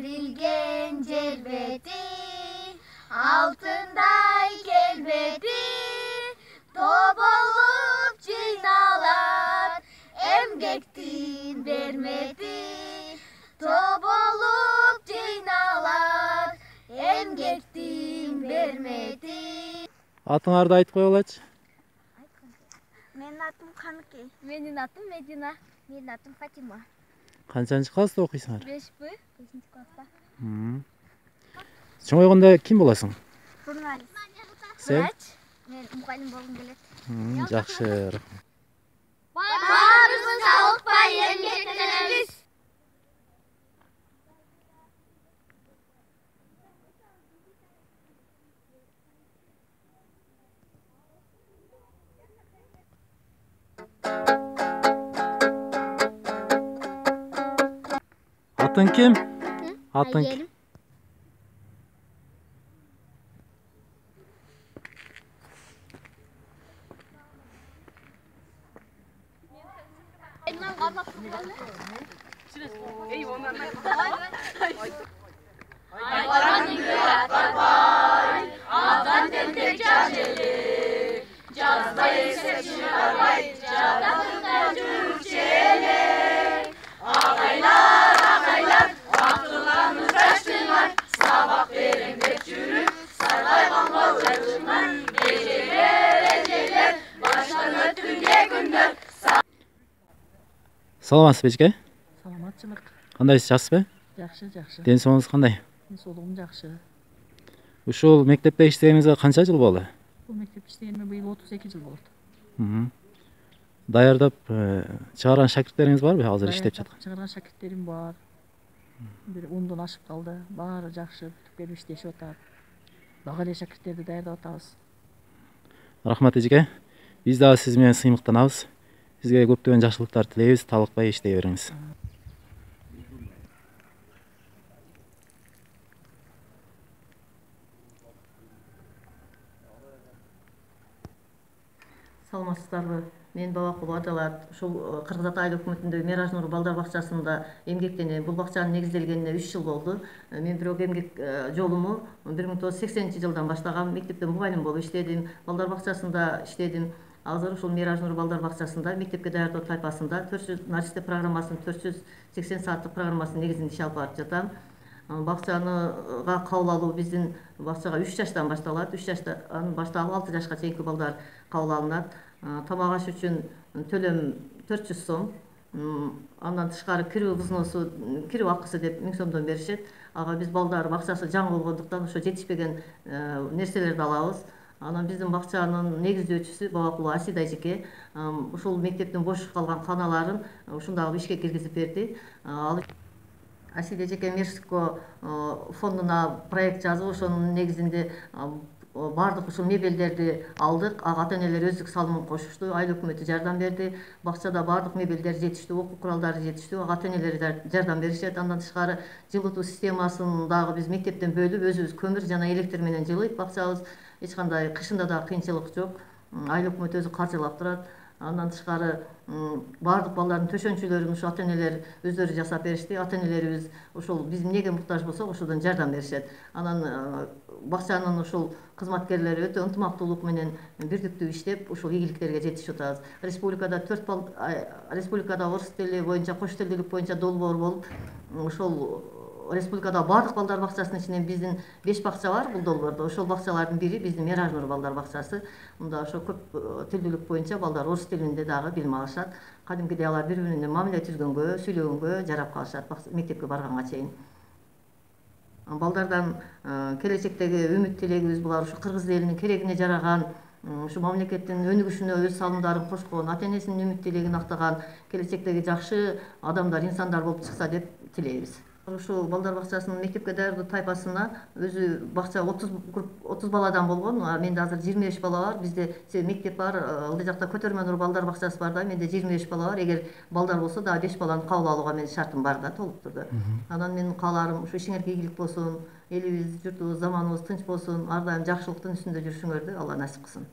Berilgen celbeti, altınday kelbeti, top olup cinalar, emgektin vermedi. Top olup cinalar, emgektin vermedi. Атыңарды айтып қоя алайыншы. Менин атым Каныкей. Менин атым Медина. Менин атым Фатима. Қаншанчы класста оқисыңар? 5-пі, 5-ші класста. Чоңойгондо ким боласың? Журналист. Сен? Мен мұғалім болғым келеді. Жакшы. Баарыбыз жалыкпай эмгектенебиз. Атың ким? Атың Айелим. Саламатсыз бечке? Саламатчылык. Кандайсыз, жакшысызбы? Жакшы, жакшы. Ден соолугуңуз кандай? Денсаулыгым жакшы. Ушул мектепте иштегениңизге канча жыл болду? Бул мектепте иштегениме быйыл 32 жыл болот. Даярдап чыгарган шакирттериңиз барбы азыр иштеп жаткан? Чыгарган шакирттерим бар. Бир 10дон ашып калды. Баары жакшы бүтүп келип иштешип атат. Бага эле шакирттерди даярдап атабыз. Рахмат эжеке. Биз дагы сиз менен сыймыктанабыз. Сизге көптөгөн жакшылыктар тилейбиз. Талыкпай иштей бериңиз. Саламатсыздарбы? Мен Бабакулова Адалат. Ушул Кыргыз Ата айыл өкмөтүндө Мираж Нур балдар бакчасында эмгектенем. Бул бакчанын негизделгенине 3 жыл болду. Мен бирок эмгек жолуму 1980-жылдан баштагам. Мектепте мугалим болуп иштедим. Балдар бакчасында иштедим. Азыр ушул Мираж Нур балдар бакчасында мектепке даярдоо тайпасында 400 нарсте программасын 480 сааттык программасынын негизинде иш алып барып жатам. Бакчаныга кабыл алуу биздин бакчага 3 жаштан башталат. 3 жаштан башталып 6 жашка чейинки балдар кабыл алынат. Тамак аш үчүн төлөм 400 сом. Андан тышкары кирүү взносу, кирүү акысы деп 1000 сомдон беришет. Ага биз балдар бакчасы жаңы болгондуктан ошо жетишпеген нерселерди алабыз. Анан биздин бакчанын негиздөөчүсү Бабакулова Асида эжеке ушул мектептин бош калган каналарын ушундагы ишке киргизип берди. Асида эжеке Мерско фондуна проект жазып, ошонун негизинде бардык ушул мебелдерди алдык. Ата энелер өздүк салымын кошушту. Айыл өкмөтү жардам берди. Бакчада бардык мебелдер жетиштүү, окуу куралдары жетиштүү. Ата энелер жардам беришет. Андан тышкары жылытуу системасын дагы биз мектептен бөлүп, өзүбүз көмүр жана электр менен жылыйт бакчабыз. Эч кандай кышында да кыйынчылык жок. Айыл өкмөтү өзү каржылап турат. Андан тышкары бардык балдардын төшөнчүлөрүн ушу ата энелер өздөрү жасап беришти. Ата энелерибиз ушул биз эмнеге муктаж болсок ошодон жардам беришет. Анан бакчанын ушул кызматкерлери өтө ынтымактуулук менен бирдиктүү иштеп, ушул ийгиликтерге жетишип атабыз. Республикада орус тили боюнча, кош тилдүүлүк боюнча долбоор болуп, ошол республикада бардык балдар бакчасынын ичинен биздин 5 бакча бар бул долбоордо. Ошол бакчалардын бири биздин Мираж Нур балдар бакчасы. Мында ошо көп тилдүүлүк боюнча балдар орус тилинде дагы билим алышат. Кадимкидей алар бири-бирине мамиле түзгөнгө, сүйлөгөнгө жарап калышат мектепке барганга чейин. Балдардан келечектеги үмүт тилегибиз булар ушу кыргыз элинин керегине жараган, ушу мамлекеттин өнүгүшүнө өз салымдарын кошкон, ата энесинин үмүт тилегин актаган, келечектеги жакшы адамдар, инсандар болуп чыкса деп тилейбиз. Ушул балдар бакчасынын мектепке даярдоо тайпасына өзү бакча 30 баладан болгон. Менде азыр 25 бала бар. Бизде мектеп бар, ылдый жакта Көтөрмө Нур балдар бакчасы бар да. Менде 25 бала бар. Эгер балдар болсо дагы 5 баланы кабыл алууга менин шартым бар да, толук турду. Анан менин кааларым ушу ишиңерге ийгилик болсун, элибиз, журтубуз, заманыбыз тынч болсун, ар дайым жакшылыктын үстүндө жүрүшүңөрдү Алла насип кылсын.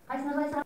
Кайсына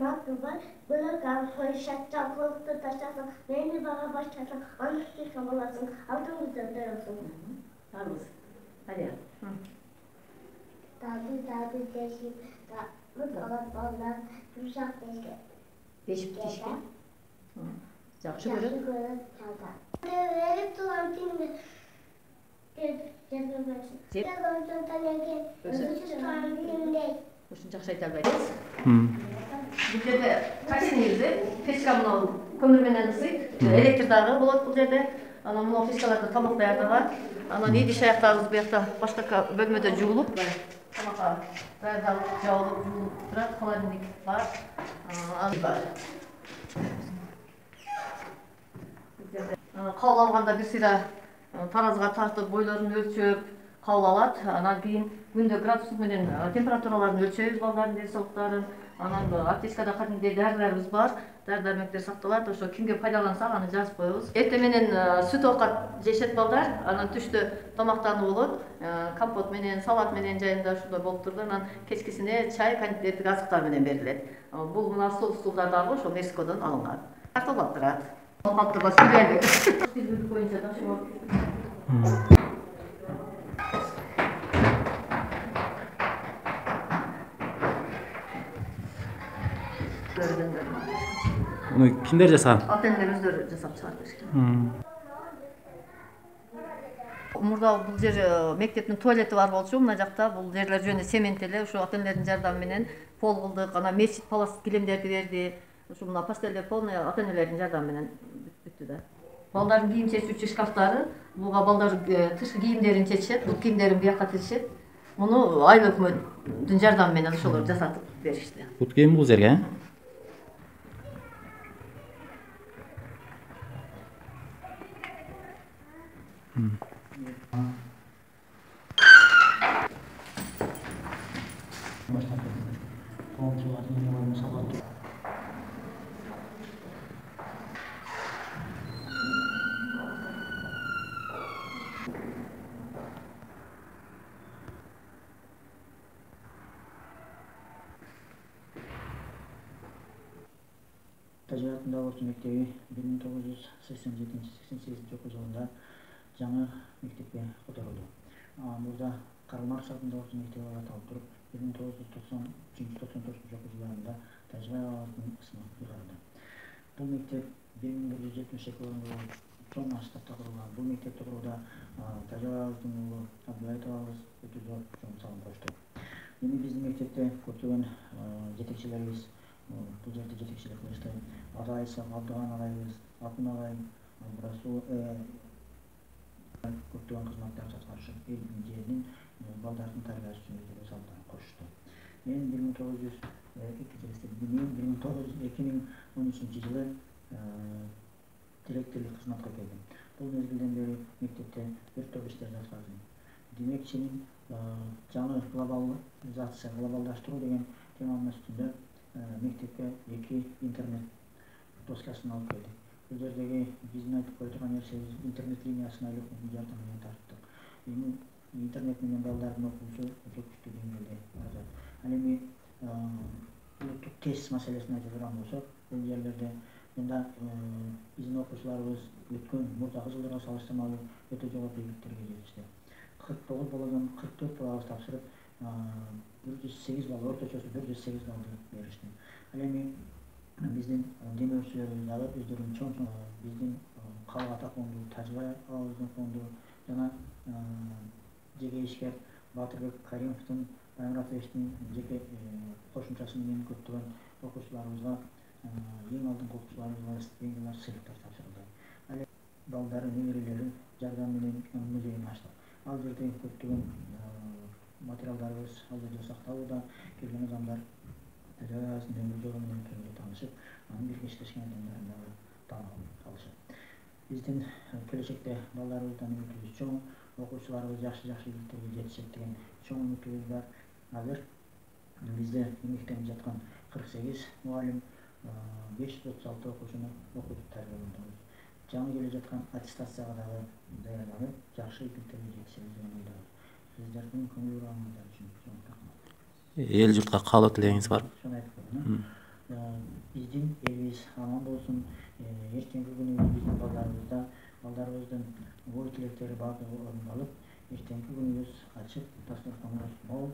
hakkı var. Böyle koyuşacak, kılıkta taşlasın, beni bana başlasın, anlıklı kamalasın, altın güzeller olsun. Harus. Hadi. Tabi deşim, ballar, yumuşak deşke. Değişik deşke. Жақсы Yaxşı көреді. görür çalda. Verip duran şimdi. Cezbedersin. Cezbedersin tanıyan özüsüz turan filmde. Ушун жакшы айта албайбыз. Бул жерде кайсы негизи печка мынау көмүр менен ысыйт, электр дагы болот бул жерде. Анан мынау печкаларда тамак даярдалат. Анан идиш аяктарыбыз буякта башка бөлмөдө жуулуп, тамакка даярдалып, жабылып, жуулуп турат. Холодильник бар. Аны бар. Кабыл алганда бир сыйра таразга тартып, бойлорун өлчөп кабыл алат. Анан кийин күндө градустук менен температураларын өлчөйбүз, балдардын ден соолуктарын. Анан аптечкада кадимки дарыларыбыз бар. Дары-дармектер сакталат. Ошо кимге пайдаланса аны жазып коебуз. Эртең менен сүт оокат жешет балдар. Анан түштө тамактануу болот. Компот менен, салат менен жайында ушундай болуп турду. Анан кечкисине чай, кондитерлик азыктар менен берилет. Бул мына стул-стулдар дагы ошо Мексикодон алынган. Тартылып турат. Калктырба сүйлөйлүк. Билбүлүк боюнча да ошо. Bunu kimler жасаған? Ата-энелер өздөрү жасап чыгарып беришкен. Мурда бул жер мектептин туалети бар болчу, мына жакта бул жерлер жөнүндө семент эле, ошо ата-энелердин жардамы менен пол кылдык, анан мечит палас килемдерди берди. Ошо мына пастелдер полный ата-энелердин жардамы менен бүттү да. Балдардын кийим чечүүчү шкафтары, буга балдар тышкы кийимдерин чечишет, бул кийимдерин бияка тизишет. Муну айыл өкмөттүн жардамы менен ошолор жасатып беришти. Бут кийим бул жерге? Тажы атындагы орто мектеби 1987-88 окуу жылында жаңы мектепке которулду. Мурда Карл Маркс атындагы орто мектеби болуп аталып туруп, 1993-94 окуу жылдарында Тажы атынын ысымы ыйгарылды. Бул мектеп 1172 орунду чоң масштабта курулган. Бул мектепти курууда Тажы атынын уулу Абдулайт абабыз өтө зор чоң салым кошту. Эми биздин мектепте көптөгөн жетекчилерибиз бул жерде жетекчилик кылышты. Ата Айса Абдыган агайыбыз, Атын агайым, Расул көптөгөн кызматтарды аткарышып, элдин жердин балдардын тарбиясы үчүн өтө салымдарын кошушту. Мен 2013 жылы директорлук кызматка келдим. Бул мезгилден бери мектепте бир топ иштерди аткардым. Демекчи, жаңы глобализация, глобалдаштыруу деген теманын үстүндө мектепке 2 интернет доскасын алып келдик. Бул жердеги биздин айтып кое турган нерсебиз интернет линиясын айлык жардам менен тарттык. Эми интернет менен балдардын окуусу өтө күчтүү деңгээлде барат. Ал эми улуттук тест маселесин айтып турган болсок, бул жерлерде мында биздин окуучуларыбыз өткөн мурдагы жылдарга салыштырмалуу өтө жогорку ийгиликтерге жетишти. 49 баладан 44 балабыз тапшырып, 108 бала, орточосу 108 балды беришти. Ал эми биздин демөөрчүлөрүбүз дагы өздөрүнүн чоң биздин Калык Ата фонду, Тажыбай абабыздын фонду жана жеке ишкер Батырбек Каримовдун, Баймуратовичтин жеке кошумчасы менен көптөгөн окуучуларыбызга эң алдыңкы окуучуларыбызга стипендиялар, сыйлыктар тапшырылды. Ал эми балдары, немерелери жардам менен музейин ачтык. Ал жерде көптөгөн материалдарыбыз ал жерде сакталууда. Келген адамдар Тажыбайдын өмүр жолу менен кеңири таанышып, анын бирге иштешкен адамдарын дагы таанып алышат. Биздин келечекте балдарыбыздан үмүтүбүз чоң, окуучуларыбыз жакшы ийгиликтерге жетишет деген чоң үмүтүбүз бар. Азыр бизде мектепте жаткан 48 мугалим, 536 окуучуну окутуп тарбиялайбыз. Жаңы келе жаткан аттестацияга дагы даярданып, жакшы ийгиликтерге жетишебиз деген ойдобуз. Сиздердин көңүл бурганыңыздар үчүн чоң рахмат. Эл журтка каалоо тилегиңиз барбы? Шуну айтып койдум. биздин элибиз аман болсун. Эртеңки күнү биздин балдарыбыздын ой тилектери баардыгы орундалып, эртеңки күнүбүз ачык, дасторконубуз мол,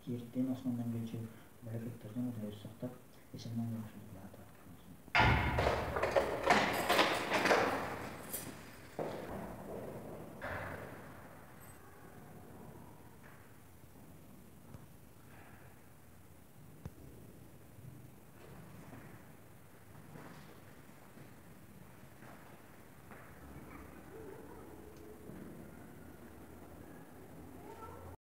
жерден асмандан келчү мамлекеттерден Кудайыбыз сактап, эсен-аман